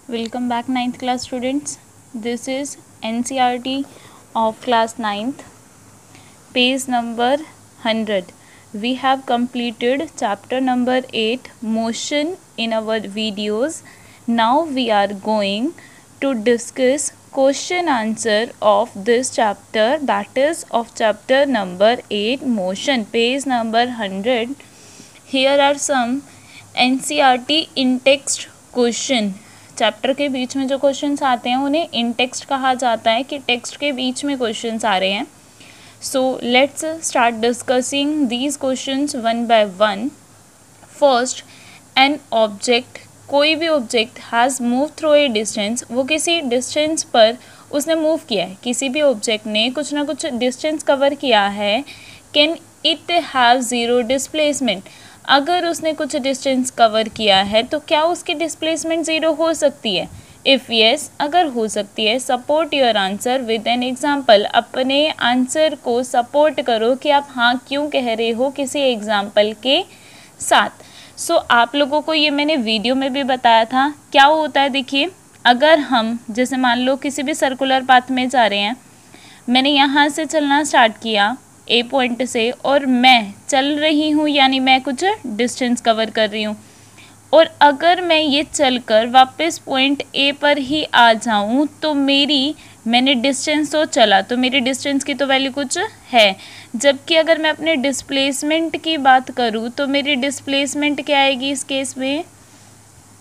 Welcome back 9th class students. This is NCERT of class 9th, page number 100. We have completed chapter number 8 motion in our videos. Now we are going to discuss question answer of this chapter, that is of chapter number 8 motion, page number 100. Here are some NCERT in text question. Chapter के बीच में जो questions आते हैं उन्हें इन text कहा जाता है कि टेक्स्ट के बीच में क्वेश्चंस आ रहे हैं. So let's start discussing these questions one by one. First, an object, कोई भी object has move through a distance, वो किसी डिस्टेंस पर उसने मूव किया है, किसी भी ऑब्जेक्ट ने कुछ ना कुछ डिस्टेंस कवर किया है. Can it have zero displacement, अगर उसने कुछ डिस्टेंस कवर किया है तो क्या उसकी डिस्प्लेसमेंट ज़ीरो हो सकती है. इफ़ येस, अगर हो सकती है, support your answer with an example, अपने आंसर को सपोर्ट करो कि आप हाँ क्यों कह रहे हो किसी एग्जाम्पल के साथ. सो आप लोगों को ये मैंने वीडियो में भी बताया था. क्या होता है देखिए, अगर हम जैसे मान लो किसी भी सर्कुलर पाथ में जा रहे हैं, मैंने यहाँ से चलना स्टार्ट किया ए पॉइंट से और मैं चल रही हूँ, यानी मैं कुछ डिस्टेंस कवर कर रही हूँ, और अगर मैं ये चलकर वापस पॉइंट ए पर ही आ जाऊँ तो मैंने डिस्टेंस तो चला तो मेरी डिस्टेंस की तो वैल्यू कुछ है. जबकि अगर मैं अपने डिस्प्लेसमेंट की बात करूँ तो मेरी डिस्प्लेसमेंट क्या आएगी इस केस में,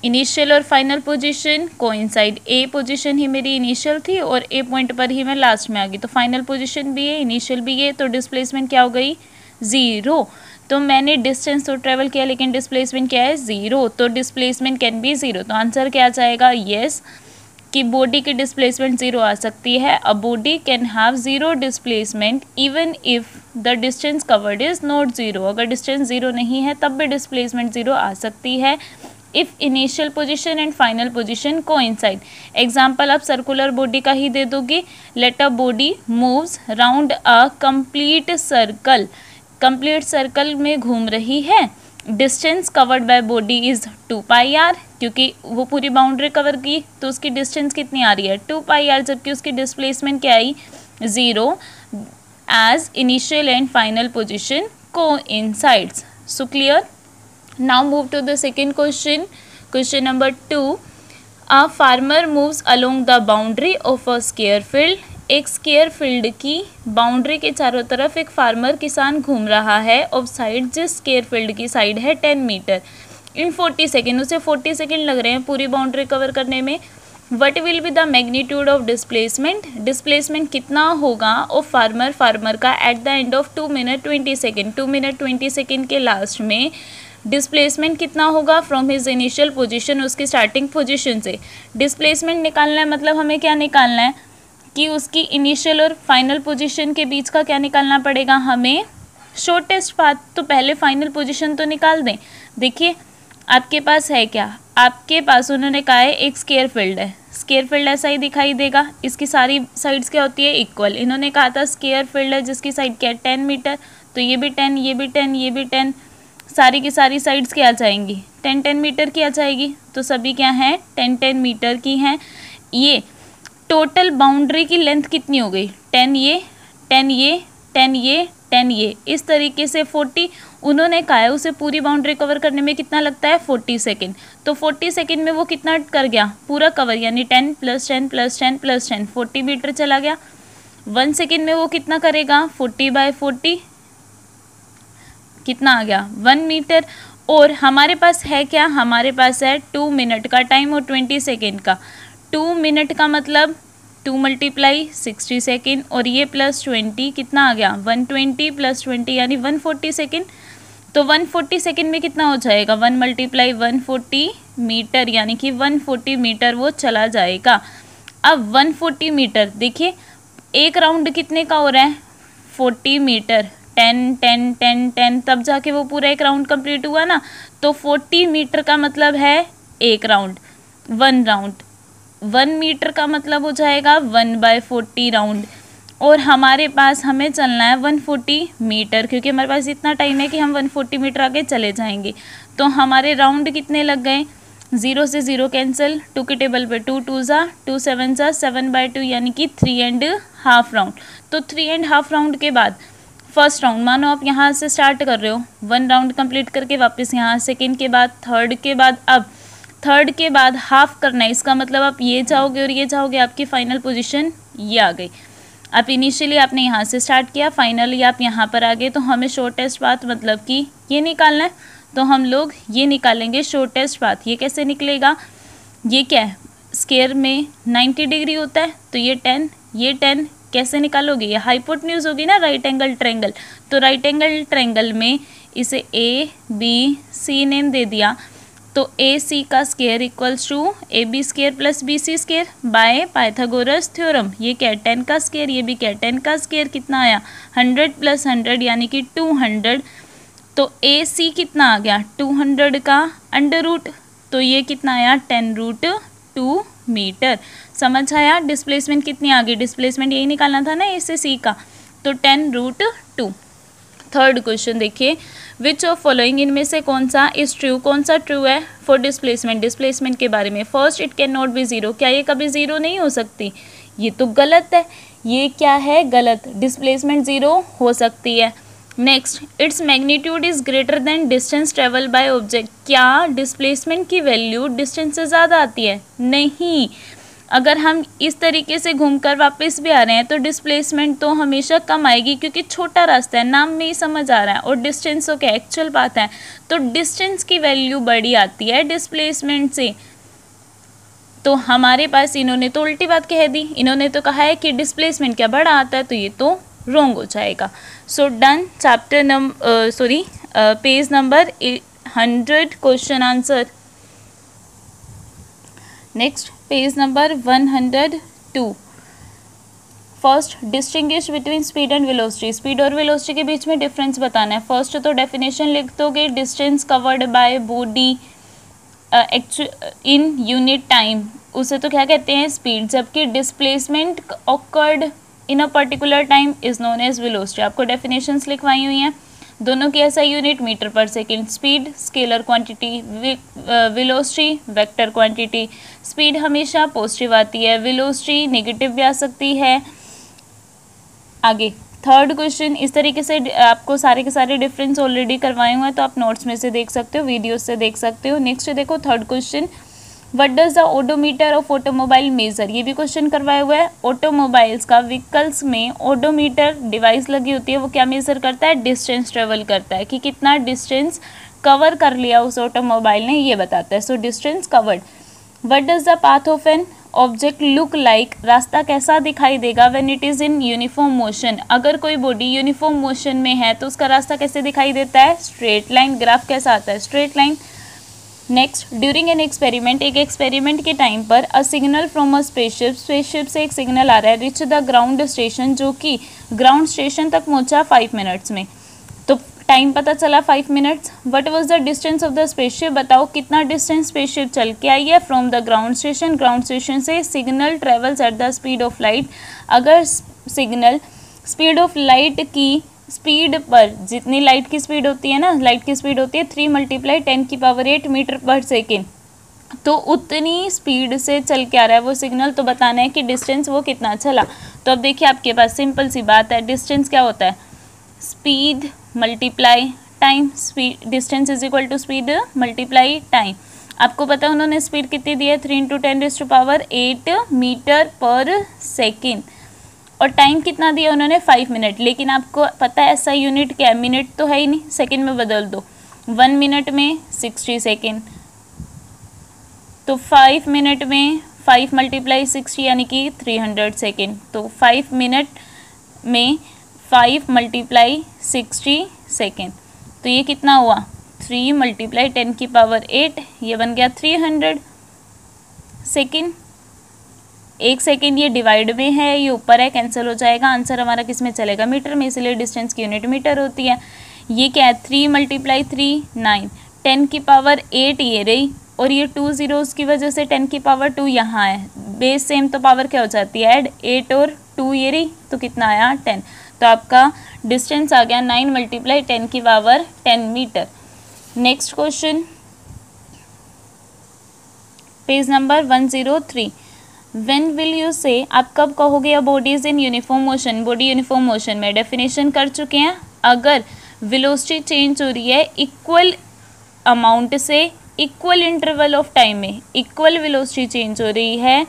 इनिशियल और फाइनल पोजीशन कोइंसाइड. ए पोजीशन ही मेरी इनिशियल थी और ए पॉइंट पर ही मैं लास्ट में आ गई, तो फाइनल पोजीशन भी है, इनिशियल भी है, तो डिस्प्लेसमेंट क्या हो गई, ज़ीरो. तो मैंने डिस्टेंस तो ट्रेवल किया लेकिन डिस्प्लेसमेंट क्या है, ज़ीरो. तो डिस्प्लेसमेंट कैन बी ज़ीरो. तो आंसर क्या आ जाएगा, येस, कि बॉडी की डिस्प्लेसमेंट ज़ीरो आ सकती है. A body can have zero displacement even if the distance covered is not zero. अगर डिस्टेंस ज़ीरो नहीं है तब भी डिस्प्लेसमेंट ज़ीरो आ सकती है if initial position and final position coincide. Example आप सर्कुलर बॉडी का ही दे दोगे. Let a body moves round a complete circle, complete circle में घूम रही है. Distance covered by body is 2πr, क्योंकि वो पूरी बाउंड्री कवर की तो उसकी डिस्टेंस कितनी आ रही है, 2πr, जबकि उसकी डिस्प्लेसमेंट क्या आई, zero, as initial and final position coincides. So clear. Now move to the second question. Question number 2. A farmer moves along the boundary of a square field. एक स्क्वायर फील्ड की boundary के चारों तरफ एक farmer किसान घूम रहा है. ऑफ साइड, जिस स्क्वायर फील्ड की साइड है 10 मीटर इन 40 सेकेंड, उसे 40 सेकेंड लग रहे हैं पूरी बाउंड्री कवर करने में. What will be the magnitude of displacement, displacement कितना होगा ऑफ फार्मर का at the end of 2 minute 20 second, 2 minute 20 second के लास्ट में डिस्प्लेसमेंट कितना होगा फ्रॉम हिज इनिशियल पोजीशन, उसकी स्टार्टिंग पोजीशन से. डिस्प्लेसमेंट निकालना है मतलब हमें क्या निकालना है कि उसकी इनिशियल और फाइनल पोजीशन के बीच का क्या निकालना पड़ेगा हमें, शॉर्टेस्ट पाथ. तो पहले फाइनल पोजीशन तो निकाल दें. देखिए आपके पास है क्या, आपके पास उन्होंने कहा है एक स्क्वायर फील्ड है. स्क्वायर फील्ड ऐसा ही दिखाई देगा, इसकी सारी साइड्स क्या होती है, इक्वल. इन्होंने कहा था स्क्वायर फील्ड है जिसकी साइड क्या है 10 मीटर, तो ये भी 10, ये भी 10, ये भी 10, सारी की सारी साइड्स क्या आ जाएंगी, 10-10 मीटर की आ जाएगी. तो सभी क्या हैं, 10-10 मीटर की हैं. ये टोटल बाउंड्री की लेंथ कितनी हो गई, 10 ये 10 ये 10 ये 10 ये, इस तरीके से 40. उन्होंने कहा है उसे पूरी बाउंड्री कवर करने में कितना लगता है, 40 सेकेंड. तो 40 सेकेंड में वो कितना कर गया, पूरा कवर, यानी 10 + 10 + 10 + 10, 40 मीटर चला गया. 1 सेकेंड में वो कितना करेगा, 40/40, कितना आ गया, 1 मीटर. और हमारे पास है क्या, हमारे पास है 2 मिनट का टाइम और 20 सेकेंड का. 2 मिनट का मतलब 2 × 60 सेकेंड, और ये +20 कितना आ गया, 120 + 20 यानी 140 सेकेंड. तो 140 सेकेंड में कितना हो जाएगा, 1 × 140 मीटर, यानी कि 140 मीटर वो चला जाएगा. अब 140 मीटर देखिए, एक राउंड कितने का हो रहा है, 40 मीटर, 10 10 10 10, तब जाके वो पूरा एक राउंड कंप्लीट हुआ ना. तो 40 मीटर का मतलब है एक राउंड, 1 राउंड. 1 मीटर का मतलब हो जाएगा 1/40 राउंड. और हमारे पास हमें चलना है 140 मीटर, क्योंकि हमारे पास इतना टाइम है कि हम 140 मीटर आगे चले जाएंगे. तो हमारे राउंड कितने लग गए, 0 से 0 कैंसिल, 2 के टेबल पे 2 2 ज़ा 2 7 ज़ा 7/2 यानी कि 3.5 राउंड। तो 3.5 राउंड के बाद फर्स्ट राउंड, मानो आप यहाँ से स्टार्ट कर रहे हो, 1 राउंड कंप्लीट करके वापस यहाँ, सेकेंड के बाद, थर्ड के बाद, अब थर्ड के बाद हाफ करना है। इसका मतलब आप ये जाओगे और ये जाओगे, आपकी फाइनल पोजीशन ये आ गई। आप इनिशियली आपने यहाँ से स्टार्ट किया, फाइनली आप यहाँ पर आ गए, तो हमें शॉर्टेस्ट पाथ मतलब कि ये निकालना है, तो हम लोग ये निकालेंगे शॉर्टेस्ट पाथ। ये कैसे निकलेगा, ये क्या है, स्क्वायर में 90 डिग्री होता है, तो ये 10, ये 10 कैसे निकालोगे, ये हाइपोटेन्यूज होगी ना, राइट एंगल ट्रायंगल। तो राइट एंगल ट्रायंगल में इसे ए बी सी नेम दे दिया, तो ए सी का square equals to a b square plus b c square by Pythagoras theorem. ये क्या है, 10 का स्क्वायर, ये भी क्या है, 10 का स्क्वायर, कितना आया 100 + 100 यानी कि 200। तो ए सी कितना आ गया 200 का अंडर रूट, तो ये कितना आया 10√2 मीटर। समझ आया, डिस्प्लेसमेंट कितनी आ गई, डिस्प्लेसमेंट यही निकालना था ना ए से सी का, तो 10√2। थर्ड क्वेश्चन देखिए, विच ऑफ फॉलोइंग, इनमें से कौन सा इज ट्रू, कौन सा ट्रू है फॉर डिस्प्लेसमेंट, डिस्प्लेसमेंट के बारे में। First, it can not be zero, क्या ये कभी जीरो नहीं हो सकती, ये तो गलत है, ये क्या है गलत, डिस्प्लेसमेंट जीरो हो सकती है। Next, its magnitude is greater than distance travel by object, क्या डिस्प्लेसमेंट की वैल्यू डिस्टेंस से ज़्यादा आती है, नहीं। अगर हम इस तरीके से घूमकर वापस भी आ रहे हैं तो डिस्प्लेसमेंट तो हमेशा कम आएगी, क्योंकि छोटा रास्ता है, नाम में ही समझ आ रहा है, और डिस्टेंस तो क्या एक्चुअल बात है, तो डिस्टेंस की वैल्यू बड़ी आती है डिस्प्लेसमेंट से। तो हमारे पास इन्होंने तो उल्टी बात कह दी, इन्होंने तो कहा है कि डिस्प्लेसमेंट क्या बड़ा आता है, तो ये तो रॉन्ग हो जाएगा। So done, chapter number page number 100 question answer. Next, page number 102। First, distinguish between speed and velocity, speed और वेलोसिटी के बीच में डिफरेंस बताना है। फर्स्ट तो डेफिनेशन लिख दोगे, distance covered by body in unit time, उसे तो क्या कहते हैं स्पीड, जबकि displacement occurred in a particular time is known as velocity. आपको डेफिनेशंस लिखवाई हुई हैं, दोनों की ऐसा unit metre per second. Speed scalar quantity, velocity vector quantity. Speed हमेशा पॉजिटिव आती है, वेलोसिटी नेगेटिव भी आ सकती है। आगे थर्ड क्वेश्चन, इस तरीके से आपको सारे के सारे डिफरेंस ऑलरेडी करवाए हुए हैं, तो आप नोट्स में से देख सकते हो, वीडियो से देख सकते हो। नेक्स्ट देखो third question, what does the odometer of automobile measure, ये भी क्वेश्चन करवाया हुआ है। ऑटोमोबाइल्स का व्हीकल्स में ओडोमीटर डिवाइस लगी होती है, वो क्या मेजर करता है, डिस्टेंस ट्रेवल करता है, कि कितना डिस्टेंस कवर कर लिया उस ऑटोमोबाइल ने, ये बताता है। So distance covered. What does the path of an object look like, रास्ता कैसा दिखाई देगा when it is in uniform motion, अगर कोई बॉडी यूनिफॉर्म मोशन में है तो उसका रास्ता कैसे दिखाई देता है, स्ट्रेट लाइन। ग्राफ कैसा आता है, straight line. Next, during an experiment, एक एक्सपेरिमेंट के टाइम पर a signal from a spaceship, spaceship से एक सिग्नल आ रहा है, रिच द ग्राउंड स्टेशन, जो कि ग्राउंड स्टेशन तक पहुंचा 5 मिनट्स में, तो टाइम पता चला 5 minutes. What was the distance of the spaceship, बताओ कितना डिस्टेंस स्पेसशिप चल के आई है from the ground station, ground station से signal travels at the speed of light, अगर सिग्नल स्पीड ऑफ लाइट की स्पीड पर, जितनी लाइट की स्पीड होती है ना, लाइट की स्पीड होती है 3 × 10⁸ मीटर पर सेकेंड, तो उतनी स्पीड से चल के आ रहा है वो सिग्नल, तो बताना है कि डिस्टेंस वो कितना चला। तो अब देखिए आपके पास सिंपल सी बात है, डिस्टेंस क्या होता है, speed multiply time, speed distance is equal to speed multiply time. आपको पता है उन्होंने स्पीड कितनी दी है, 3 × 10⁸ मीटर पर सेकेंड, और टाइम कितना दिया उन्होंने 5 मिनट, लेकिन आपको पता है ऐसा यूनिट क्या है, मिनट तो है ही नहीं, सेकंड में बदल दो, 1 मिनट में 60 सेकेंड, तो 5 मिनट में 5 × 60 यानी कि 300 सेकेंड, तो 5 मिनट में 5 × 60 सेकेंड, तो ये कितना हुआ 3 × 10⁸, ये बन गया 300 सेकेंड। 1 सेकेंड ये डिवाइड में है, ये ऊपर है, कैंसिल हो जाएगा, आंसर हमारा किस में चलेगा, मीटर में, इसलिए डिस्टेंस की यूनिट मीटर होती है। ये क्या है 3 × 3 9, 10⁸ ये रही, और ये 2 zeros की वजह से 10⁸ यहाँ है, बेस सेम तो पावर क्या हो जाती है ऐड, 8 और 2 ये रही, तो कितना आया 10, तो आपका डिस्टेंस आ गया 9 × 10⁸ metre. Next question, page number 103। When will you say, आप कब कहोगे a body is in uniform motion, body uniform motion में डेफिनेशन कर चुके हैं। अगर वेलोसिटी चेंज हो रही है इक्वल अमाउंट से इक्वल इंटरवल ऑफ टाइम में, इक्वल वेलोसिटी चेंज हो रही है,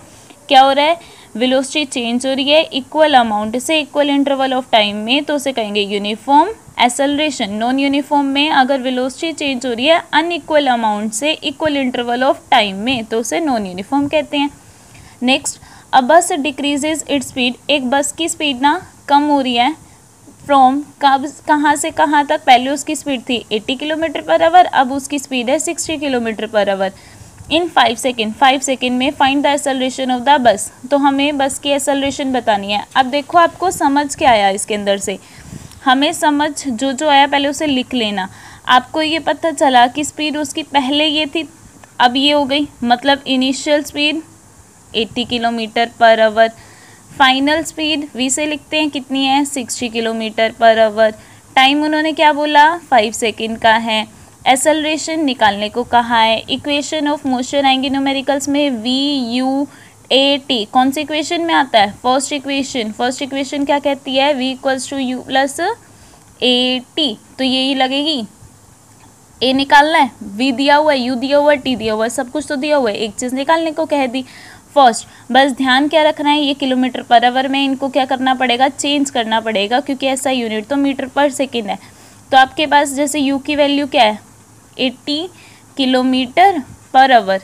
क्या हो रहा है, वेलोसिटी चेंज हो रही है इक्वल अमाउंट से इक्वल इंटरवल ऑफ टाइम में, तो उसे कहेंगे यूनिफॉर्म एक्सेलरेशन। नॉन यूनिफॉर्म में अगर वेलोसिटी चेंज हो रही है अनइक्वल अमाउंट से इक्वल इंटरवल ऑफ टाइम में, तो उसे नॉन यूनिफॉर्म कहते हैं। नेक्स्ट, अ बस डिक्रीजेज इट्स स्पीड, एक बस की स्पीड ना कम हो रही है फ्रॉम कहाँ से कहाँ तक, पहले उसकी स्पीड थी 80 किलोमीटर पर आवर, अब उसकी स्पीड है 60 kilometre per our in 5 second. 5 second में find the acceleration of the bus, तो हमें बस की एक्सेलरेशन बतानी है। अब देखो आपको समझ क्या आया इसके अंदर से, हमें समझ जो आया पहले उसे लिख लेना। आपको ये पता चला कि स्पीड उसकी पहले ये थी, अब ये हो गई, मतलब initial speed 80 kilometre per hour, final speed v से लिखते हैं कितनी है 60 किलोमीटर पर आवर, टाइम उन्होंने क्या बोला 5 सेकेंड का है, एक्सेलरेशन निकालने को कहा है। इक्वेशन ऑफ मोशन आएंगे न्यूमेरिकल्स में VU/AT, कौन सी इक्वेशन में आता है, फर्स्ट इक्वेशन। फर्स्ट इक्वेशन क्या कहती है, V = U + AT, तो यही लगेगी। ए निकालना है, V दिया हुआ है, U दिया हुआ है, T दिया हुआ है, सब कुछ तो दिया हुआ है, एक चीज़ निकालने को कह दी। फर्स्ट बस ध्यान क्या रखना है, ये किलोमीटर पर आवर में इनको क्या करना पड़ेगा, चेंज करना पड़ेगा, क्योंकि ऐसा यूनिट तो मीटर पर सेकेंड है। तो आपके पास जैसे U की वैल्यू क्या है 80 किलोमीटर पर आवर,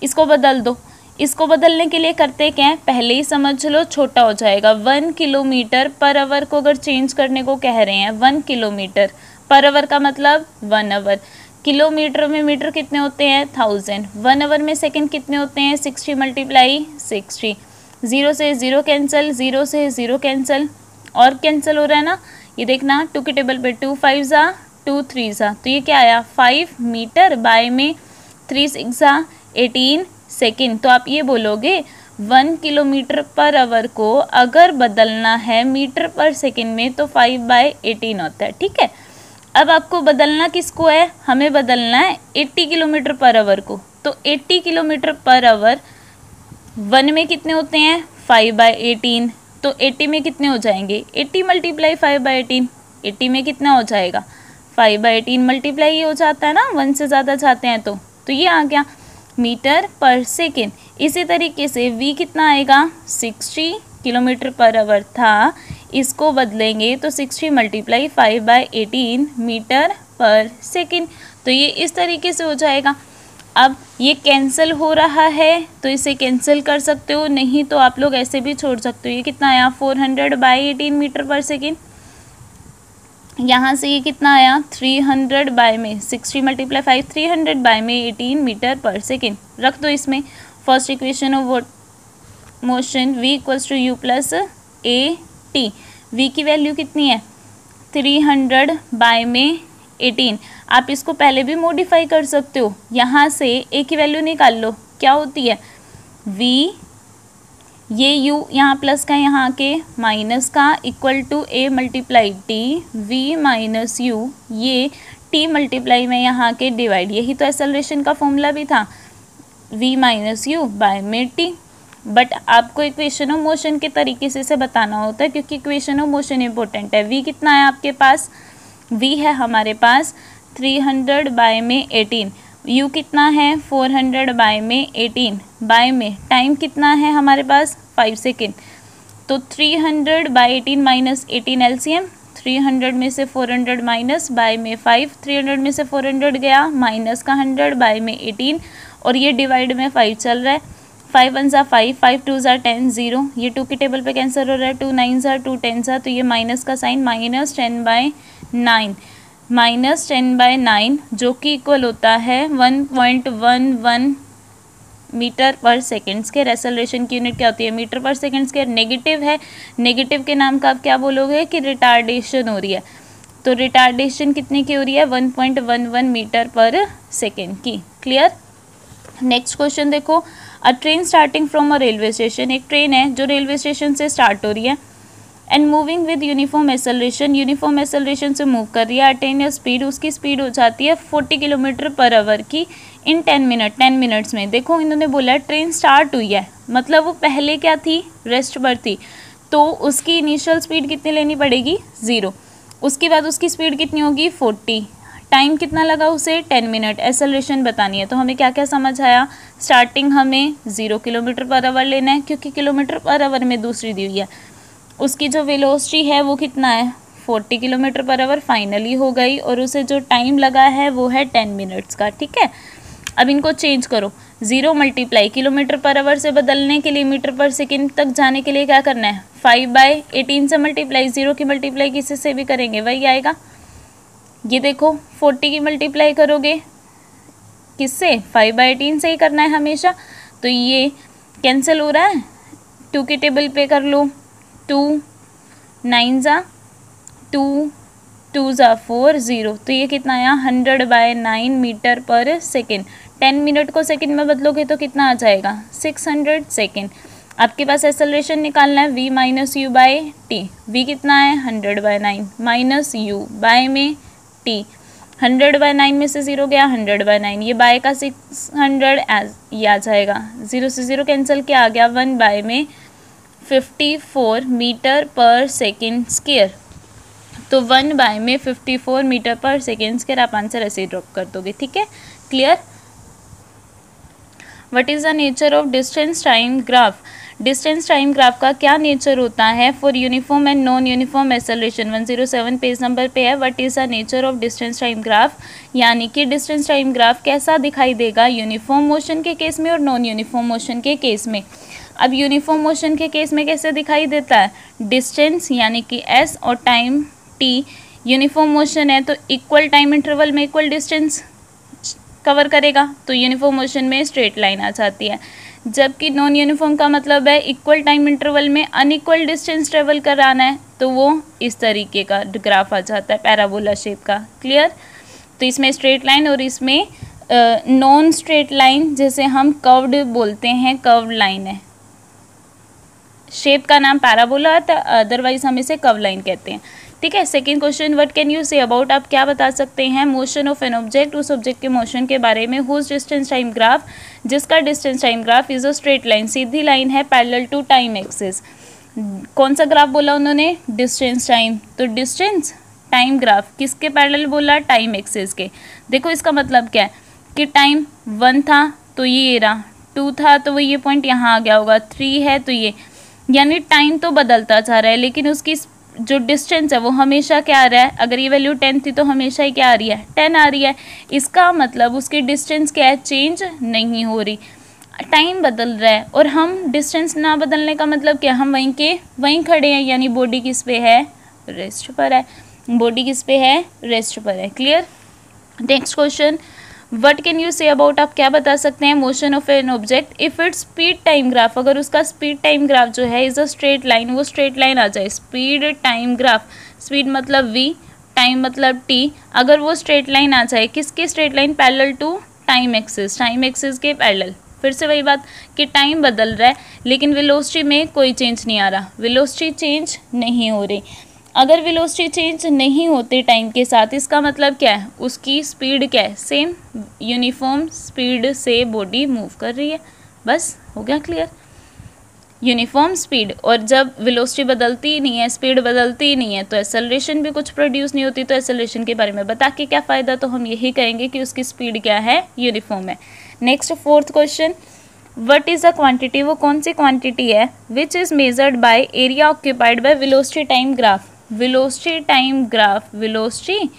इसको बदल दो। इसको बदलने के लिए करते क्या है, पहले ही समझ लो छोटा हो जाएगा। 1 किलोमीटर पर आवर को अगर चेंज करने को कह रहे हैं, 1 किलोमीटर पर आवर का मतलब 1 आवर, किलोमीटर में मीटर कितने होते हैं 1000, 1 आवर में सेकंड कितने होते हैं 60 × 60, 0 से 0 कैंसिल, 0 से 0 कैंसिल, और कैंसिल हो रहा है ना, ये देखना 2 के टेबल पे 2 5 ज़ा 2 3 ज़ा, तो ये क्या आया 5 मीटर बाय में 3 6 ज़ा 18 सेकेंड। तो आप ये बोलोगे 1 किलोमीटर पर आवर को अगर बदलना है मीटर पर सेकेंड में तो 5/18 होता है, ठीक है। अब आपको बदलना किसको है, हमें बदलना है 80 किलोमीटर पर आवर को, तो 80 किलोमीटर पर आवर 1 में कितने होते हैं 5/18, तो 80 में कितने हो जाएंगे 80 × 5/18, 80 में कितना हो जाएगा 5/18 मल्टीप्लाई हो जाता है ना, 1 से ज़्यादा चाहते हैं तो ये आ गया मीटर पर सेकेंड। इसी तरीके से V कितना आएगा 60 किलोमीटर पर आवर था, इसको बदलेंगे तो 60 × 5/18 मीटर पर सेकेंड, तो ये इस तरीके से हो जाएगा। अब ये कैंसिल हो रहा है तो इसे कैंसिल कर सकते हो, नहीं तो आप लोग ऐसे भी छोड़ सकते हो। ये कितना आया 400/18 मीटर पर सेकेंड, यहाँ से ये कितना आया 300 बाय में 60 × 5 300 बाय में 18 मीटर पर सेकेंड, रख दो इसमें। First equation of motion V = U + AT, V की वैल्यू कितनी है 300 बाय में 18, आप इसको पहले भी मॉडिफाई कर सकते हो, यहाँ से A की वैल्यू निकाल लो, क्या होती है V, ये U यहाँ प्लस का यहाँ के माइनस का equal to A × T, V - U, ये T मल्टीप्लाई में यहाँ के डिवाइड, यही तो एक्सेलरेशन का फॉर्मूला भी था V - U बाय में T। बट आपको इक्वेशन ऑफ मोशन के तरीके से इसे बताना होता है, क्योंकि इक्वेशन ऑफ मोशन इंपॉर्टेंट है। V कितना है आपके पास, V है हमारे पास 300 बाय में 18, U कितना है 400 बाय में 18, बाय में टाइम कितना है हमारे पास 5 सेकेंड, तो 300/18 - 18 LCM, 300 में से 400 माइनस बाय में 5, 300 में से 400 गया माइनस का 100 बाय में 18, और ये डिवाइड में 5 चल रहा है, 5 1 ज़ा 5, 5 2 ज़ा 10, 0, ये 2 के टेबल पे कैंसिल हो रहा है, 2 9 ज़ा 2 10 ज़ा, तो ये माइनस का साइन -10/9, -10/9 जो कि इक्वल होता है 1.11 metre per second square. Acceleration की यूनिट क्या होती है metre per second square. Negative है, नेगेटिव के नाम का आप क्या बोलोगे कि रिटार्डेशन हो रही है, तो रिटार्डेशन कितने की हो रही है 1.11 मीटर पर सेकेंड की। क्लियर। नेक्स्ट क्वेश्चन देखो, अ train starting from a railway station, एक ट्रेन है जो रेलवे स्टेशन से स्टार्ट हो रही है, and moving with uniform acceleration, uniform acceleration से मूव कर रही है, अटेन या स्पीड, उसकी स्पीड हो जाती है 40 किलोमीटर पर आवर की इन 10 मिनट्स में। देखो इन्होंने बोला ट्रेन स्टार्ट हुई है, मतलब वो पहले क्या थी, रेस्ट पर थी, तो उसकी इनिशियल स्पीड कितनी लेनी पड़ेगी, 0। उसके बाद उसकी स्पीड कितनी होगी, 40। टाइम कितना लगा उसे, 10 मिनट। एक्सेलरेशन बतानी है, तो हमें क्या क्या समझ आया, स्टार्टिंग हमें 0 किलोमीटर पर आवर लेना है, क्योंकि किलोमीटर पर आवर में दूसरी दी हुई है। उसकी जो वेलोसिटी है वो कितना है, 40 किलोमीटर पर आवर फाइनली हो गई, और उसे जो टाइम लगा है वो है 10 मिनट्स का। ठीक है, अब इनको चेंज करो, 0 मल्टीप्लाई किलोमीटर पर आवर से बदलने के लिए मीटर पर सेकेंड तक जाने के लिए क्या करना है, 5/18 से मल्टीप्लाई, 0 की मल्टीप्लाई किसी से भी करेंगे वही आएगा। ये देखो 40 की मल्टीप्लाई करोगे किससे, 5/18 से ही करना है हमेशा, तो ये कैंसिल हो रहा है, 2 के टेबल पे कर लो, 2 9 ज़ा 2 2 ज़ा 4 0, तो ये कितना आया 100/9 मीटर पर सेकेंड। 10 मिनट को सेकेंड में बदलोगे तो कितना आ जाएगा, 600 सेकेंड। आपके पास एक्सेलरेशन निकालना है, v minus u by t, v कितना है 100/9 माइनस u बाय में t, 100/9 में से 0 गया 100/9, ये बाय का 600 एज ये आ जाएगा, 0 से 0 कैंसिल, क्या आ गया 1 बाय में 54 मीटर पर सेकेंड स्क्वायर, तो 1 बाय में 54 मीटर पर सेकेंड स्क्वायर आप आंसर ऐसे ही ड्रॉप कर दोगे। ठीक है, clear. What is the nature of distance time graph, distance time graph का क्या नेचर होता है for uniform and non uniform acceleration, 107 page number पे है। What is the nature of distance time graph, यानी कि डिस्टेंस टाइम ग्राफ कैसा दिखाई देगा यूनिफॉर्म मोशन के केस में और नॉन यूनिफॉर्म मोशन के केस में। अब यूनिफॉर्म मोशन के केस में कैसे दिखाई देता है, डिस्टेंस यानी कि s और टाइम t, यूनिफॉर्म मोशन है तो इक्वल टाइम इंटरवल में इक्वल डिस्टेंस कवर करेगा, तो यूनिफॉर्म मोशन में स्ट्रेट लाइन आ जाती है। जबकि नॉन यूनिफॉर्म का मतलब है इक्वल टाइम इंटरवल में अनइक्वल डिस्टेंस ट्रेवल कराना है, तो वो इस तरीके का ग्राफ आ जाता है, पैराबोला शेप का। क्लियर, तो इसमें स्ट्रेट लाइन और इसमें नॉन स्ट्रेट लाइन, जैसे हम कर्व्ड बोलते हैं, कर्व्ड लाइन है, शेप का नाम पैराबोला है, अदरवाइज हम इसे कर्व लाइन कहते हैं। ठीक है, second question, what can you say about, आप क्या बता सकते हैं मोशन ऑफ एन ऑब्जेक्ट, उस ऑब्जेक्ट के मोशन के बारे में, हुज डिस्टेंस टाइम ग्राफ, जिसका distance time graph is a straight line, Sidhi line है, पैरेलल टू टाइम एक्सिस। कौन सा ग्राफ बोला उन्होंने, डिस्टेंस टाइम, तो डिस्टेंस टाइम ग्राफ किसके पैरेलल बोला, टाइम एक्सिस के। देखो इसका मतलब क्या है कि टाइम 1 था तो ये रहा, 2 था तो वो ये पॉइंट यहाँ आ गया होगा, 3 है तो ये, यानी टाइम तो बदलता जा रहा है लेकिन उसकी जो डिस्टेंस है वो हमेशा क्या आ रहा है, अगर ये वैल्यू 10 थी तो हमेशा ही क्या आ रही है, 10 आ रही है। इसका मतलब उसकी डिस्टेंस क्या है, चेंज नहीं हो रही, टाइम बदल रहा है। और हम डिस्टेंस ना बदलने का मतलब क्या, हम वहीं के वहीं खड़े हैं, यानी बॉडी किस पे है, रेस्ट पर है, बॉडी किस पे है, रेस्ट पर है। Clear. Next question, what can you say about, आप क्या बता सकते हैं motion of an object if its speed time graph, अगर उसका स्पीड टाइम ग्राफ जो है इज अ स्ट्रेट लाइन, वो स्ट्रेट लाइन आ जाए, स्पीड टाइम ग्राफ, स्पीड मतलब v, टाइम मतलब t, अगर वो स्ट्रेट लाइन आ जाए, किसके straight line, parallel to time axis, time axis के पैरेलल। फिर से वही बात कि टाइम बदल रहा है लेकिन वेलोसिटी में कोई चेंज नहीं आ रहा, वेलोसिटी चेंज नहीं हो रही। अगर वेलोसिटी चेंज नहीं होती टाइम के साथ, इसका मतलब क्या है, उसकी स्पीड क्या है, सेम यूनिफॉर्म स्पीड से बॉडी मूव कर रही है, बस हो गया क्लियर। यूनिफॉर्म स्पीड, और जब वेलोसिटी बदलती ही नहीं है, स्पीड बदलती ही नहीं है, तो एक्सेलरेशन भी कुछ प्रोड्यूस नहीं होती, तो एक्सेलरेशन के बारे में बता के क्या फ़ायदा, तो हम यही कहेंगे कि उसकी स्पीड क्या है, यूनिफॉर्म है। Next fourth question, what is a quantity, वो कौन सी क्वांटिटी है which is measured by area occupied by velocity time graph, velocity time graph, velocity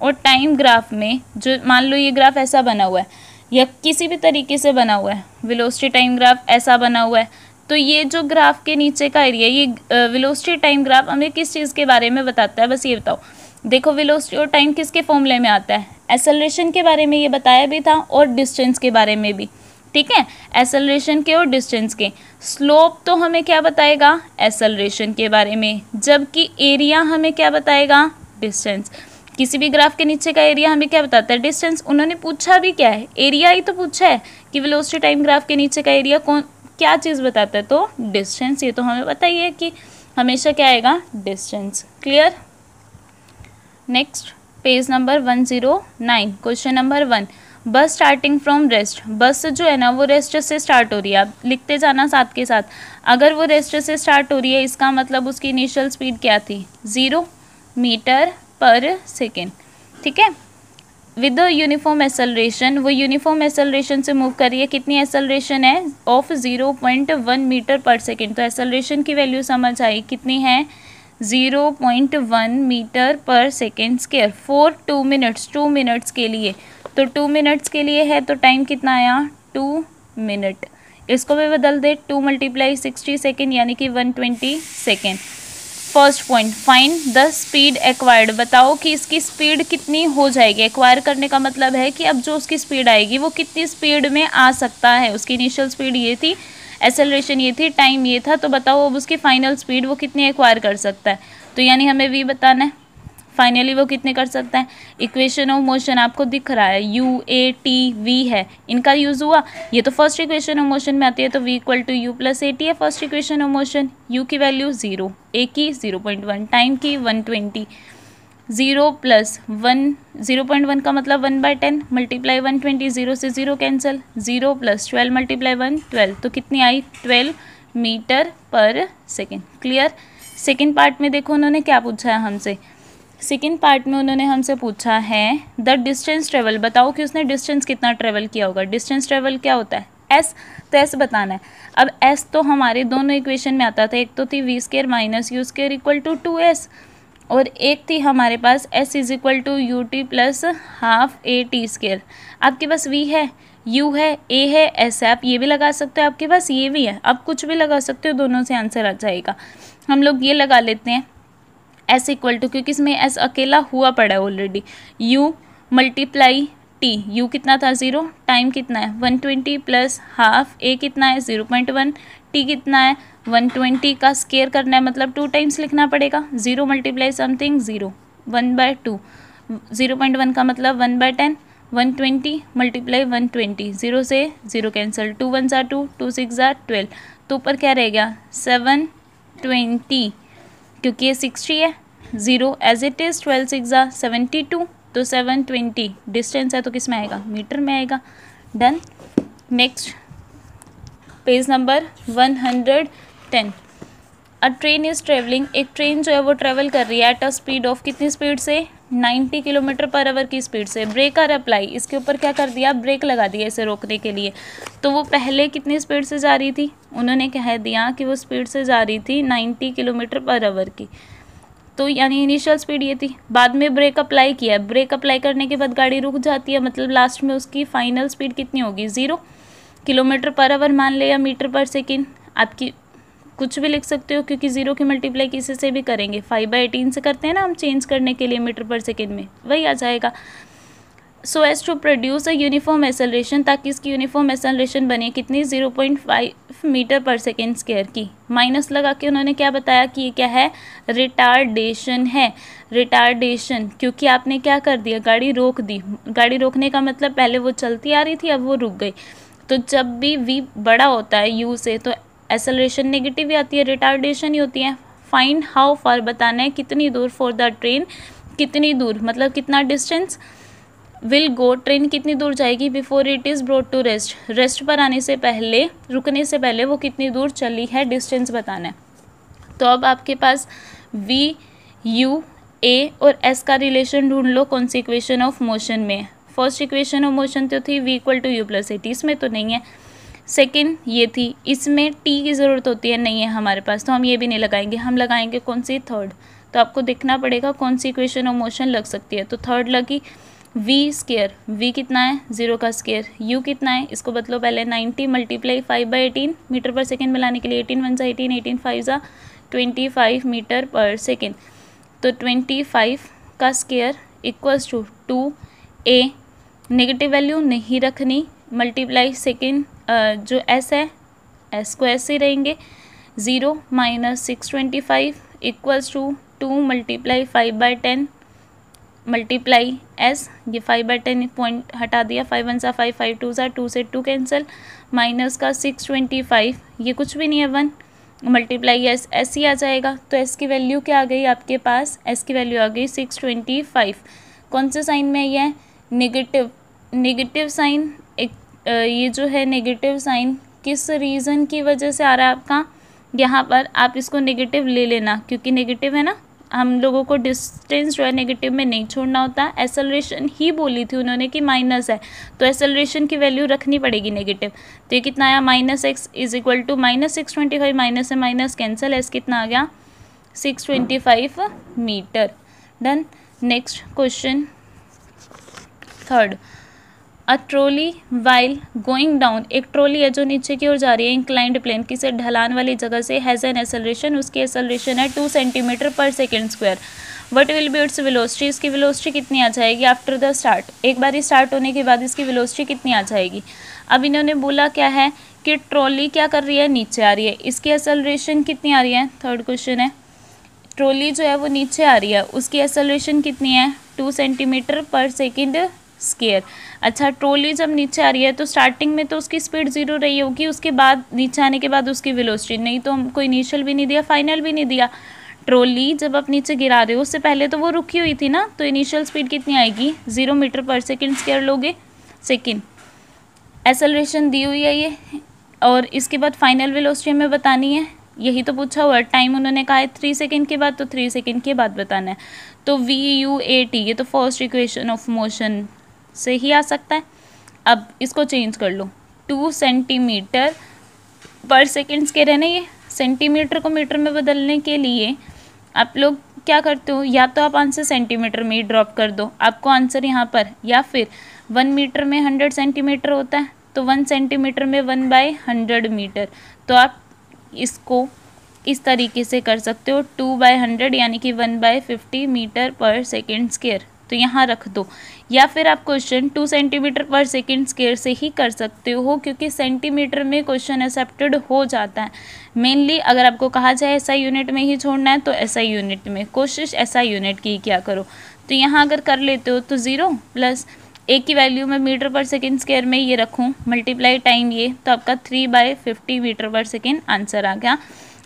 और टाइम ग्राफ में जो, मान लो ये ग्राफ ऐसा बना हुआ है या किसी भी तरीके से बना हुआ है, वेलोसिटी टाइम ग्राफ ऐसा बना हुआ है, तो ये जो ग्राफ के नीचे का एरिया, ये वेलोसिटी टाइम ग्राफ हमें किस चीज़ के बारे में बताता है, बस ये बताओ। देखो वेलोसिटी और टाइम किसके फॉर्मूले में आता है, एक्सेलरेशन के बारे में ये बताया भी था और डिस्टेंस के बारे में भी। ठीक है, एक्सेलरेशन के और डिस्टेंस के। स्लोप तो हमें क्या बताएगा, एक्सेलरेशन के बारे में, जबकि एरिया हमें क्या बताएगा, डिस्टेंस। किसी भी ग्राफ के नीचे का एरिया हमें क्या बताता है, डिस्टेंस। उन्होंने पूछा भी क्या है, एरिया ही तो पूछा है कि वेलोसिटी टाइम ग्राफ के नीचे का एरिया कौन क्या चीज़ बताता है, तो डिस्टेंस। ये तो हमें पता ही है कि हमेशा क्या आएगा, distance. Clear. Next page number 109, question number 1, बस स्टार्टिंग फ्रॉम रेस्ट। बस जो है ना वो रेस्ट से स्टार्ट हो रही है, आप लिखते जाना साथ के साथ। अगर वो रेस्ट से स्टार्ट हो रही है इसका मतलब उसकी इनिशियल स्पीड क्या थी, 0 मीटर पर सेकेंड। ठीक है। विद यूनिफॉर्म एक्सेलरेशन, वो यूनिफॉर्म एक्सेलरेशन से मूव कर रही है। कितनी एक्सेलरेशन है, ऑफ 0.1 मीटर पर सेकेंड। तो एक्सेलरेशन की वैल्यू समझ आई, कितनी है, 0.1 metre per second square for 2 minutes, 2 minutes के लिए। तो 2 मिनट्स के लिए है तो टाइम कितना आया, 2 मिनट। इसको भी बदल दे, 2 × 60 सेकेंड यानी कि 120 second. First point, find the speed acquired. बताओ कि इसकी स्पीड कितनी हो जाएगी। एक्वायर करने का मतलब है कि अब जो उसकी स्पीड आएगी वो कितनी स्पीड में आ सकता है। उसकी इनिशियल स्पीड ये थी, एक्सेलरेशन ये थी, टाइम ये था, तो बताओ अब उसकी फाइनल स्पीड वो कितनी एक्वायर कर सकता है। तो यानी हमें वी बताना है, फाइनली वो कितने कर सकता है। इक्वेशन ऑफ मोशन आपको दिख रहा है, यू ए टी वी है, इनका यूज़ हुआ। ये तो फर्स्ट इक्वेशन ऑफ मोशन में आती है, तो v = u + at है first equation of motion. u की वैल्यू 0, a की 0.1, टाइम की 120, 0 + 1, 0.1 का मतलब 1/10 मल्टीप्लाई 120, 0 से 0 कैंसिल, 0 + 12 मल्टीप्लाई 1 12, तो कितनी आई, 12 metre per second. Clear. Second part में देखो उन्होंने क्या पूछा है हमसे। सेकेंड पार्ट में उन्होंने हमसे पूछा है द डिस्टेंस ट्रेवल। बताओ कि उसने डिस्टेंस कितना ट्रेवल किया होगा। डिस्टेंस ट्रेवल क्या होता है, एस, तो एस बताना है। अब एस तो हमारे दोनों इक्वेशन में आता था, एक तो थी v² - u² = 2s, और एक थी हमारे पास s = ut + ½ at²। आपके पास v है, u है, a है, s है, आप ये भी लगा सकते हो, आपके पास ये भी है, आप कुछ भी लगा सकते हो, दोनों से आंसर आ जाएगा। हम लोग ये लगा लेते हैं s = क्योंकि इसमें s अकेला हुआ पड़ा है ऑलरेडी, u × t, u कितना था 0, टाइम कितना है 120 + ½ a कितना है 0.1, t कितना है 120 का स्क्वायर करना है मतलब 2 टाइम्स लिखना पड़ेगा। 0 × समथिंग 0, 1/2, 0.1 का मतलब 1/10, 120 × 120, 0 से 0 कैंसिल, 2 1 = 2, 2 6 = 12, तो ऊपर क्या रह गया 720, क्योंकि ये 60 है, 0 एज इट इज़, 12 6 = 72, तो 720 डिस्टेंस है तो किस में आएगा, मीटर में आएगा। Done. Next page number 110, a train is travelling. एक ट्रेन जो है वो ट्रेवल कर रही है एट अ स्पीड ऑफ, कितनी स्पीड से, 90 km/h की स्पीड से। ब्रेक आर अप्लाई, इसके ऊपर क्या कर दिया, ब्रेक लगा दिया इसे रोकने के लिए। तो वो पहले कितनी स्पीड से जा रही थी, उन्होंने कह दिया कि वो स्पीड से जा रही थी 90 km/h की, तो यानी इनिशियल स्पीड ये थी। बाद में ब्रेक अप्लाई किया, ब्रेक अप्लाई करने के बाद गाड़ी रुक जाती है, मतलब लास्ट में उसकी फाइनल स्पीड कितनी होगी, 0 km/h मान ले या मीटर पर सेकेंड, आपकी कुछ भी लिख सकते हो, क्योंकि 0 की मल्टीप्लाई किसी से भी करेंगे, 5/18 से करते हैं ना हम चेंज करने के लिए मीटर पर सेकेंड में, वही आ जाएगा। So as to produce a uniform acceleration, ताकि इसकी यूनिफॉर्म एक्सेलरेशन बने कितनी, 0.5 मीटर पर सेकेंड स्क्वायर की। माइनस लगा के उन्होंने क्या बताया कि ये क्या है, रिटार्डेशन है। रिटार्डेशन, क्योंकि आपने क्या कर दिया, गाड़ी रोक दी। गाड़ी रोकने का मतलब पहले वो चलती आ रही थी, अब वो रुक गई। तो जब भी v बड़ा होता है u से तो एक्सेलरेशन नेगेटिव ही आती है, रिटार्डेशन ही होती है। फाइंड हाउ फार, बताना है कितनी दूर, फॉर द ट्रेन, कितनी दूर मतलब कितना डिस्टेंस, विल गो, ट्रेन कितनी दूर जाएगी, before it is brought to rest, रेस्ट पर आने से पहले, रुकने से पहले वो कितनी दूर चली है, डिस्टेंस बताना है। तो अब आपके पास v, u, a और s का रिलेशन ढूंढ लो, कौन सी इक्वेशन ऑफ मोशन में। फर्स्ट इक्वेशन ऑफ मोशन तो थी v = u + at, इसमें तो नहीं है। सेकेंड ये थी, इसमें t की ज़रूरत होती है, नहीं है हमारे पास, तो हम ये भी नहीं लगाएंगे, हम लगाएंगे कौन सी, थर्ड। तो आपको देखना पड़ेगा कौन सी इक्वेशन ऑफ मोशन लग सकती है। तो थर्ड लगी v², v कितना है 0 का स्क्वायर, u कितना है, इसको बदलो पहले 90 × 5/18 मीटर पर सेकेंड में लाने के लिए, 18 1 = 18, 18 5 = 25 मीटर पर सेकेंड। तो 25 का square equals to 2a, negative value नहीं रखनी, मल्टीप्लाई सेकेंड जो s है, s को s ही रहेंगे, 0 - 625 इक्वल्स टू 2 × 5/10 मल्टीप्लाई s, ये 5/10 पॉइंट हटा दिया, 5 1 = 5, 5 2 = 2 से 2 कैंसिल, माइनस का 625, ये कुछ भी नहीं है 1, मल्टीप्लाई एस, एस ही आ जाएगा। तो एस की वैल्यू क्या आ गई आपके पास, एस की वैल्यू आ गई 625। कौन से साइन में ये है, नेगेटिव, नेगेटिव साइन। एक ये जो है नेगेटिव साइन किस रीज़न की वजह से आ रहा है आपका, यहाँ पर आप इसको नेगेटिव ले लेना क्योंकि नेगेटिव है ना, हम लोगों को डिस्टेंस जो है नेगेटिव में नहीं छोड़ना होता। एक्सेलरेशन ही बोली थी उन्होंने कि माइनस है, तो एक्सेलरेशन की वैल्यू रखनी पड़ेगी नेगेटिव। तो ये कितना आया, -x is equal to -625, minus से माइनस कैंसिल, एस कितना आ गया 625 metre. Done. Next question third, a trolley while going down, एक ट्रॉली है जो नीचे की ओर जा रही है इंक्लाइंड प्लेन, किसी ढलान वाली जगह से, हैज़ एन एक्सेलरेशन, उसकी एक्सेलरेशन है 2 सेंटीमीटर पर second square. What will be its velocity, इसकी वेलोसिटी कितनी आ जाएगी आफ्टर द स्टार्ट, एक बार स्टार्ट होने के बाद इसकी वेलोसिटी कितनी आ जाएगी। अब इन्होंने बोला क्या है कि ट्रॉली क्या कर रही है, नीचे आ रही है, इसकी एक्सेलरेशन कितनी आ रही है। थर्ड क्वेश्चन है, ट्रॉली जो है वो नीचे आ रही है, उसकी एक्सेलरेशन कितनी है 2 सेंटीमीटर पर सेकेंड स्क्वायर। अच्छा, ट्रॉली जब नीचे आ रही है तो स्टार्टिंग में तो उसकी स्पीड 0 रही होगी, उसके बाद नीचे आने के बाद उसकी वेलोसिटी, नहीं तो हमको इनिशियल भी नहीं दिया फाइनल भी नहीं दिया। ट्रॉली जब आप नीचे गिरा रहे हो उससे पहले तो वो रुकी हुई थी ना, तो इनिशियल स्पीड कितनी आएगी 0 मीटर पर सेकेंड स्क्वायर लोगे सेकेंड। एक्सेलरेशन दी हुई है ये, और इसके बाद फाइनल वेलोसिटी हमें बतानी है, यही तो पूछा हुआ है। टाइम उन्होंने कहा है 3 सेकेंड के बाद, तो 3 सेकेंड के बाद बताना है। तो VUAT ये तो फर्स्ट इक्वेशन ऑफ मोशन से ही आ सकता है। अब इसको चेंज कर लो, 2 सेंटीमीटर पर सेकेंड के रहने, ये सेंटीमीटर को मीटर में बदलने के लिए आप लोग क्या करते हो, या तो आप आंसर सेंटीमीटर में ही ड्रॉप कर दो, आपको आंसर यहाँ पर, या फिर 1 मीटर में 100 सेंटीमीटर होता है, तो 1 सेंटीमीटर में 1/100 मीटर। तो आप इसको इस तरीके से कर सकते हो, 2/100 यानी कि 1/50 मीटर पर सेकेंड स्क्वायर, तो यहाँ रख दो। या फिर आप क्वेश्चन 2 सेंटीमीटर पर सेकेंड स्क्वायर से ही कर सकते हो, क्योंकि सेंटीमीटर में क्वेश्चन एक्सेप्टेड हो जाता है। मेनली अगर आपको कहा जाए SI यूनिट में ही छोड़ना है तो SI यूनिट में, कोशिश SI यूनिट की क्या करो। तो यहाँ अगर कर लेते हो तो 0 प्लस ए की वैल्यू मैं मीटर पर सेकेंड स्क्वायर में ये रखूँ, मल्टीप्लाई टाइम ये, तो आपका 3/50 मीटर पर सेकेंड आंसर आ गया।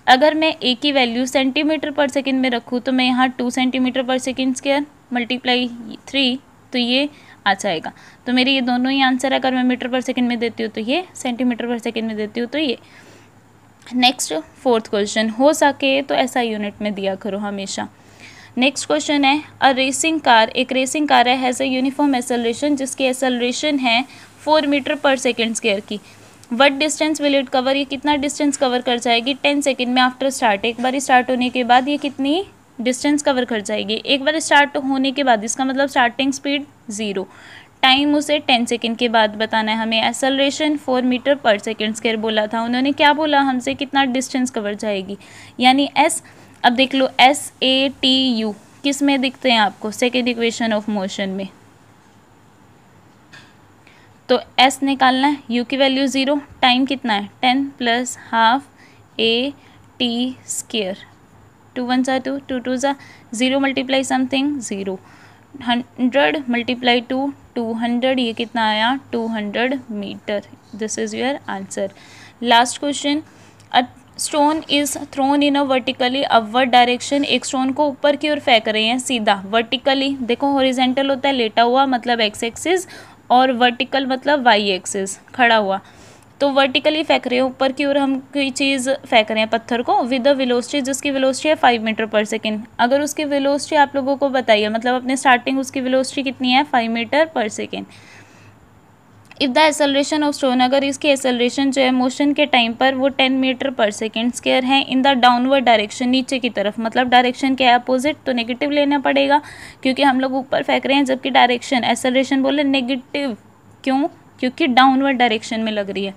अगर मैं ए की वैल्यू सेंटीमीटर पर सेकेंड में रखूँ तो मैं यहाँ 2 सेंटीमीटर पर सेकेंड स्क्वायर मल्टीप्लाई 3, तो ये आ जाएगा। तो मेरे ये दोनों ही आंसर है, अगर मैं मीटर पर सेकेंड में देती हूँ तो ये, सेंटीमीटर पर सेकेंड में देती हूँ तो ये। नेक्स्ट फोर्थ क्वेश्चन, हो सके तो SI यूनिट में दिया करो हमेशा। नेक्स्ट क्वेश्चन है, अ रेसिंग कार, एक रेसिंग कार है, हैज़ अ यूनिफॉर्म एक्सेलरेशन, जिसकी एक्सेलरेशन है 4 मीटर पर सेकेंड स्क्वायर की। What distance will it cover, ये कितना डिस्टेंस कवर कर जाएगी 10 सेकेंड में आफ्टर स्टार्ट, एक बार स्टार्ट होने के बाद ये कितनी डिस्टेंस कवर कर जाएगी। एक बार स्टार्ट होने के बाद, इसका मतलब स्टार्टिंग स्पीड 0, टाइम उसे 10 सेकेंड के बाद बताना है हमें। Acceleration 4 metre per second square बोला था उन्होंने, क्या बोला हमसे, कितना डिस्टेंस कवर जाएगी, यानी S। अब देख लो SATU किस में दिखते हैं आपको, सेकेंड इक्वेशन ऑफ मोशन में, तो S निकालना है, U की वैल्यू 0, टाइम कितना है 10 प्लस हाफ AT स्क्वायर, 2 1 जा 2, 2 2 जा 0, मल्टीप्लाई समथिंग 0, 100 मल्टीप्लाई 2 200, ये कितना आया 200 metre. This is your answer. Last question, a stone is thrown in a vertically upward direction, एक स्टोन को ऊपर की ओर फेंक रहे हैं सीधा, वर्टिकली देखो, हॉरिजेंटल होता है लेटा हुआ मतलब x एक्सिस, और वर्टिकल मतलब y एक्सिस खड़ा हुआ, तो वर्टिकली फेंक रहे हैं ऊपर की ओर, हम कोई चीज़ फेंक रहे हैं पत्थर को, विद द वेलोसिटी, जिसकी वेलोसिटी है 5 मीटर पर सेकेंड। अगर उसकी वेलोसिटी आप लोगों को बताइए, मतलब अपने स्टार्टिंग उसकी वेलोसिटी कितनी है 5 metre per second. If the acceleration of stone, अगर इसकी एक्सेलरेशन जो है मोशन के टाइम पर वो 10 मीटर पर सेकेंड स्क्वायर है, इन द डाउनवर्ड डायरेक्शन, नीचे की तरफ, मतलब डायरेक्शन के अपोजिट, तो नेगेटिव लेना पड़ेगा क्योंकि हम लोग ऊपर फेंक रहे हैं, जबकि डायरेक्शन एक्सेलरेशन बोले नेगेटिव, क्यों, क्योंकि डाउनवर्ड डायरेक्शन में लग रही है।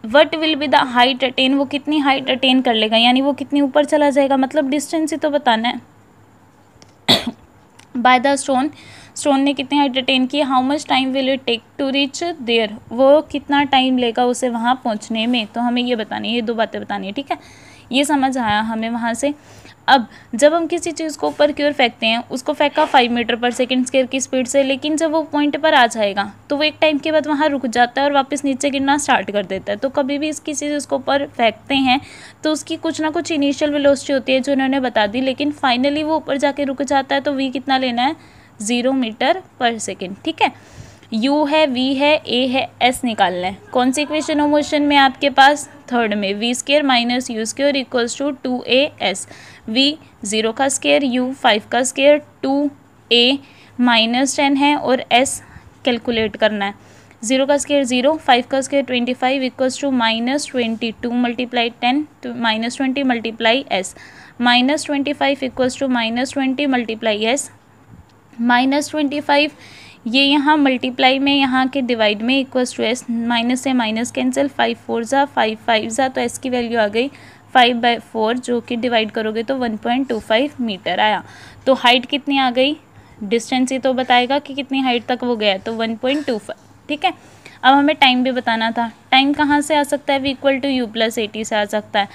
What will be the height attain, वो कितनी हाइट अटेन कर लेगा, यानी वो कितनी ऊपर चला जाएगा, मतलब डिस्टेंस ही तो बताना है। बाय द स्टोन, स्टोन ने कितनी हाइट अटेन की, how much time will it take to reach there, वो कितना टाइम लेगा उसे वहाँ पहुँचने में, तो हमें ये बतानी है, ये 2 बातें बतानी है, ठीक है, ये समझ आया हमें वहाँ से। अब जब हम किसी चीज़ को ऊपर की ओर फेंकते हैं, उसको फेंका 5 मीटर पर सेकंड स्क्वायर की स्पीड से, लेकिन जब वो पॉइंट पर आ जाएगा तो वो एक टाइम के बाद वहाँ रुक जाता है और वापस नीचे गिरना स्टार्ट कर देता है। तो कभी भी किसी चीज़ को ऊपर फेंकते हैं तो उसकी कुछ ना कुछ इनिशियल वेलोसिटी होती है जो उन्होंने बता दी, लेकिन फाइनली वो ऊपर जाके रुक जाता है। तो वी कितना लेना है, 0 मीटर पर सेकेंड। ठीक है, u है, v है, a है, s निकालना है। कौन सी इक्वेशन ऑफ मोशन में आपके पास, थर्ड में, v square minus u square equals to 2as। v 0 का स्क्वायर, u 5 का स्क्वायर, 2a माइनस 10 है और s कैलकुलेट करना है। 0 का स्क्वायर 0, 5 का square 25 equals to minus 22 multiply 10 तो minus 20 multiply s, minus 25 equals to minus 20 multiply s, minus 25 ये यहाँ मल्टीप्लाई में, यहाँ के डिवाइड में इक्वल्स टू एस, माइनस से माइनस कैंसिल, 5 4 ज़ा 5 5 ज़ा, तो एस की वैल्यू आ गई 5/4 जो कि डिवाइड करोगे तो 1.25 मीटर आया। तो हाइट कितनी आ गई, डिस्टेंस ही तो बताएगा कि कितनी हाइट तक वो गया, तो 1.25। ठीक है, अब हमें टाइम भी बताना था। टाइम कहाँ से आ सकता है, v equal to u plus 80 से आ सकता है।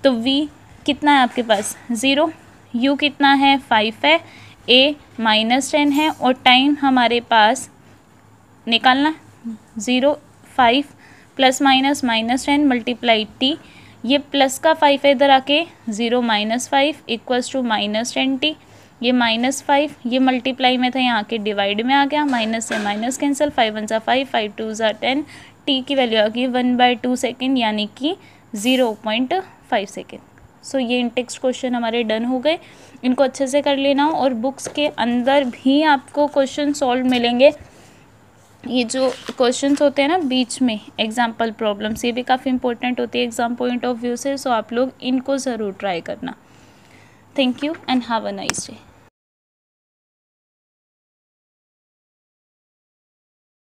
तो v कितना है आपके पास, 0, u कितना है 5 है, a माइनस 10 है और टाइम हमारे पास निकालना 0 5 plus minus minus 10 multiply t, ये प्लस का 5 है इधर आके 0 minus 5 equals to minus 10t, ये माइनस 5 ये मल्टीप्लाई में था यहाँ के डिवाइड में आ गया, माइनस से माइनस कैंसिल, 5 1 ज़ा 5 5 2 ज़ा 10, t की वैल्यू आ गई 1/2 सेकेंड यानी कि 0.5 सेकेंड। सो ये टेक्स्ट क्वेश्चन हमारे डन हो गए। इनको अच्छे से कर लेना और बुक्स के अंदर भी आपको क्वेश्चन सॉल्व मिलेंगे। ये जो क्वेश्चंस होते हैं ना बीच में एग्जाम्पल प्रॉब्लम्स, ये भी काफ़ी इंपॉर्टेंट होती है एग्जाम पॉइंट ऑफ व्यू से। सो आप लोग इनको ज़रूर ट्राई करना। Thank you and have a nice day.